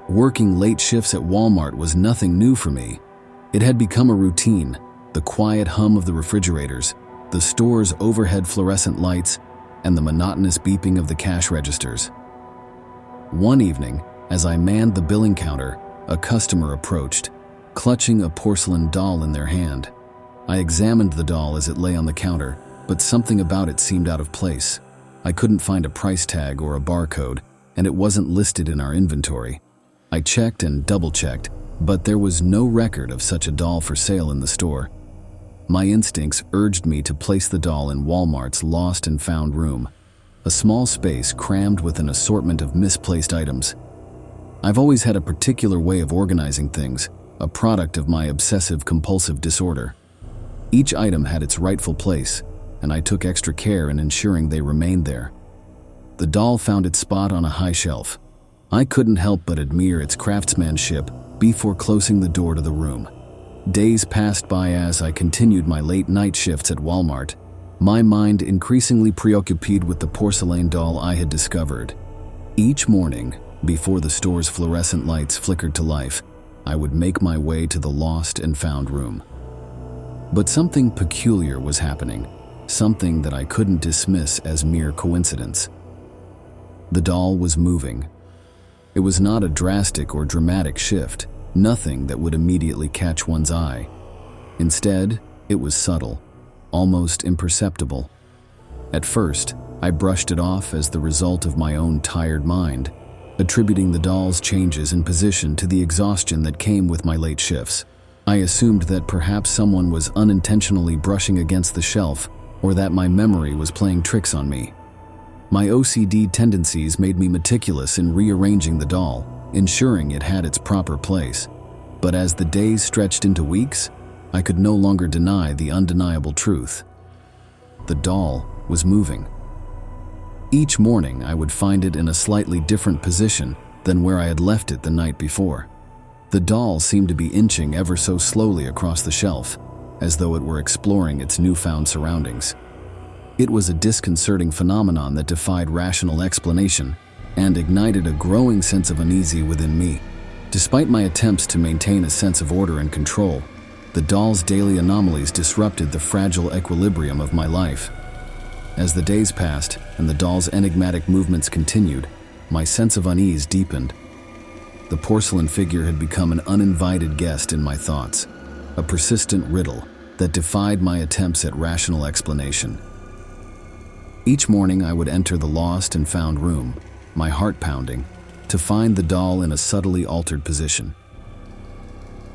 Working late shifts at Walmart was nothing new for me. It had become a routine, the quiet hum of the refrigerators, the store's overhead fluorescent lights, and the monotonous beeping of the cash registers. One evening, as I manned the billing counter, a customer approached, clutching a porcelain doll in their hand. I examined the doll as it lay on the counter, but something about it seemed out of place. I couldn't find a price tag or a barcode, and it wasn't listed in our inventory. I checked and double-checked, but there was no record of such a doll for sale in the store. My instincts urged me to place the doll in Walmart's lost and found room, a small space crammed with an assortment of misplaced items. I've always had a particular way of organizing things, a product of my obsessive-compulsive disorder. Each item had its rightful place, and I took extra care in ensuring they remained there. The doll found its spot on a high shelf. I couldn't help but admire its craftsmanship before closing the door to the room. Days passed by as I continued my late night shifts at Walmart, my mind increasingly preoccupied with the porcelain doll I had discovered. Each morning, before the store's fluorescent lights flickered to life, I would make my way to the lost and found room. But something peculiar was happening, something that I couldn't dismiss as mere coincidence. The doll was moving. It was not a drastic or dramatic shift, nothing that would immediately catch one's eye. Instead, it was subtle, almost imperceptible. At first, I brushed it off as the result of my own tired mind, attributing the doll's changes in position to the exhaustion that came with my late shifts. I assumed that perhaps someone was unintentionally brushing against the shelf, or that my memory was playing tricks on me. My OCD tendencies made me meticulous in rearranging the doll, ensuring it had its proper place. But as the days stretched into weeks, I could no longer deny the undeniable truth. The doll was moving. Each morning, I would find it in a slightly different position than where I had left it the night before. The doll seemed to be inching ever so slowly across the shelf, as though it were exploring its newfound surroundings. It was a disconcerting phenomenon that defied rational explanation and ignited a growing sense of unease within me. Despite my attempts to maintain a sense of order and control, the doll's daily anomalies disrupted the fragile equilibrium of my life. As the days passed and the doll's enigmatic movements continued, my sense of unease deepened. The porcelain figure had become an uninvited guest in my thoughts, a persistent riddle that defied my attempts at rational explanation. Each morning I would enter the lost and found room, my heart pounding, to find the doll in a subtly altered position.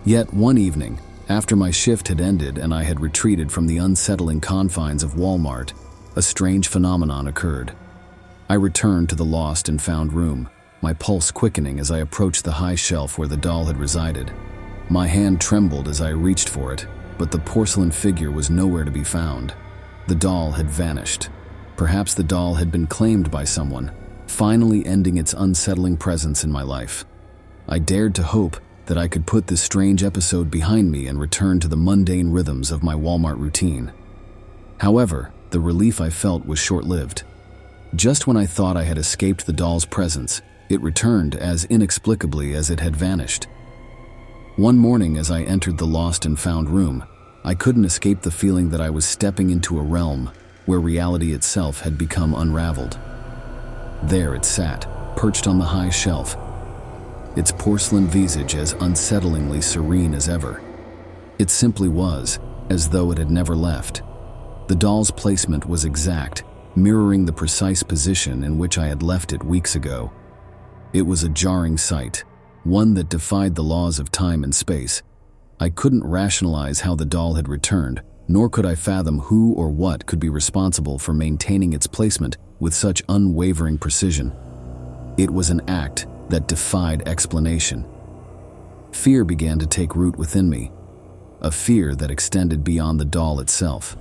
Yet one evening, after my shift had ended and I had retreated from the unsettling confines of Walmart, a strange phenomenon occurred. I returned to the lost and found room, my pulse quickening as I approached the high shelf where the doll had resided. My hand trembled as I reached for it, but the porcelain figure was nowhere to be found. The doll had vanished. Perhaps the doll had been claimed by someone, finally ending its unsettling presence in my life. I dared to hope that I could put this strange episode behind me and return to the mundane rhythms of my Walmart routine. However, the relief I felt was short-lived. Just when I thought I had escaped the doll's presence, it returned as inexplicably as it had vanished. One morning as I entered the lost and found room, I couldn't escape the feeling that I was stepping into a realm where reality itself had become unraveled. There it sat, perched on the high shelf, its porcelain visage as unsettlingly serene as ever. It simply was, as though it had never left. The doll's placement was exact, mirroring the precise position in which I had left it weeks ago. It was a jarring sight, one that defied the laws of time and space. I couldn't rationalize how the doll had returned, nor could I fathom who or what could be responsible for maintaining its placement with such unwavering precision. It was an act that defied explanation. Fear began to take root within me, a fear that extended beyond the doll itself.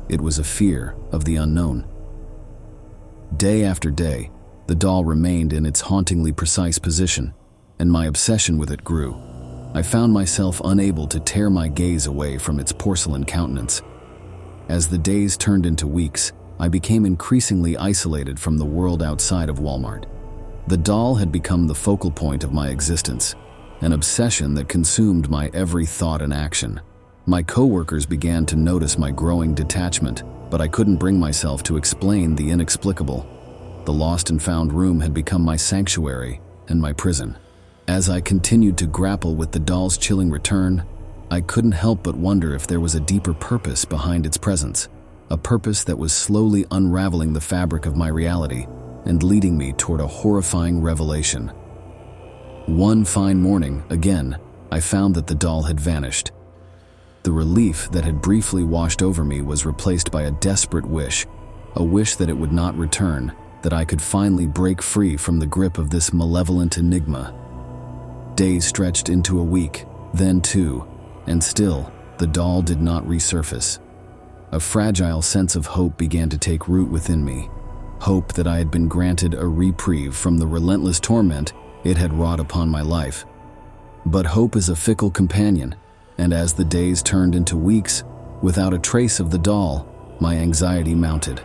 It was a fear of the unknown. Day after day, the doll remained in its hauntingly precise position, and my obsession with it grew. I found myself unable to tear my gaze away from its porcelain countenance. As the days turned into weeks, I became increasingly isolated from the world outside of Walmart. The doll had become the focal point of my existence, an obsession that consumed my every thought and action. My coworkers began to notice my growing detachment, but I couldn't bring myself to explain the inexplicable. The lost and found room had become my sanctuary and my prison. As I continued to grapple with the doll's chilling return, I couldn't help but wonder if there was a deeper purpose behind its presence, a purpose that was slowly unraveling the fabric of my reality and leading me toward a horrifying revelation. One fine morning, again, I found that the doll had vanished. The relief that had briefly washed over me was replaced by a desperate wish, a wish that it would not return, that I could finally break free from the grip of this malevolent enigma. Days stretched into a week, then two, and still, the doll did not resurface. A fragile sense of hope began to take root within me, hope that I had been granted a reprieve from the relentless torment it had wrought upon my life. But hope is a fickle companion, and as the days turned into weeks, without a trace of the doll, my anxiety mounted.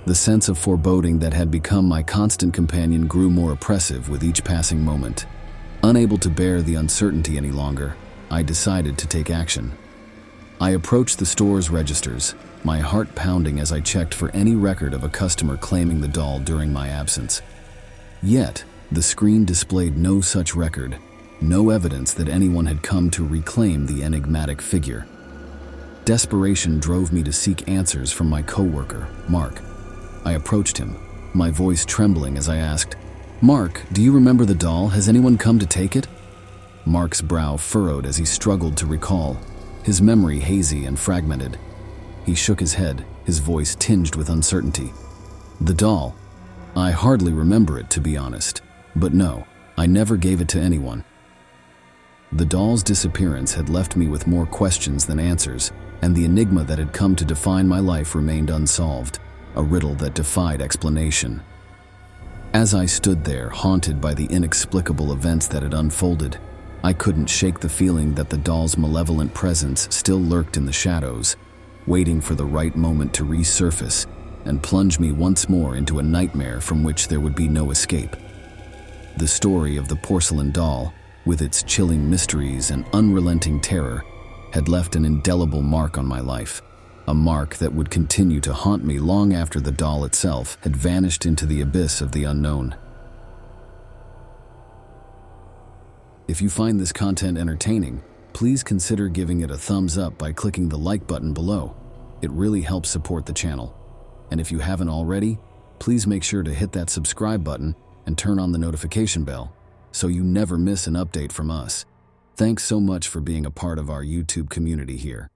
The sense of foreboding that had become my constant companion grew more oppressive with each passing moment. Unable to bear the uncertainty any longer, I decided to take action. I approached the store's registers, my heart pounding as I checked for any record of a customer claiming the doll during my absence. Yet, the screen displayed no such record, no evidence that anyone had come to reclaim the enigmatic figure. Desperation drove me to seek answers from my coworker, Mark. I approached him, my voice trembling as I asked, "Mark, do you remember the doll? Has anyone come to take it?" Mark's brow furrowed as he struggled to recall, his memory hazy and fragmented. He shook his head, his voice tinged with uncertainty. "The doll? I hardly remember it, to be honest. But no, I never gave it to anyone." The doll's disappearance had left me with more questions than answers, and the enigma that had come to define my life remained unsolved, a riddle that defied explanation. As I stood there, haunted by the inexplicable events that had unfolded, I couldn't shake the feeling that the doll's malevolent presence still lurked in the shadows, waiting for the right moment to resurface and plunge me once more into a nightmare from which there would be no escape. The story of the porcelain doll, with its chilling mysteries and unrelenting terror, had left an indelible mark on my life, a mark that would continue to haunt me long after the doll itself had vanished into the abyss of the unknown. If you find this content entertaining, please consider giving it a thumbs up by clicking the like button below. It really helps support the channel. And if you haven't already, please make sure to hit that subscribe button and turn on the notification bell so you never miss an update from us. Thanks so much for being a part of our YouTube community here.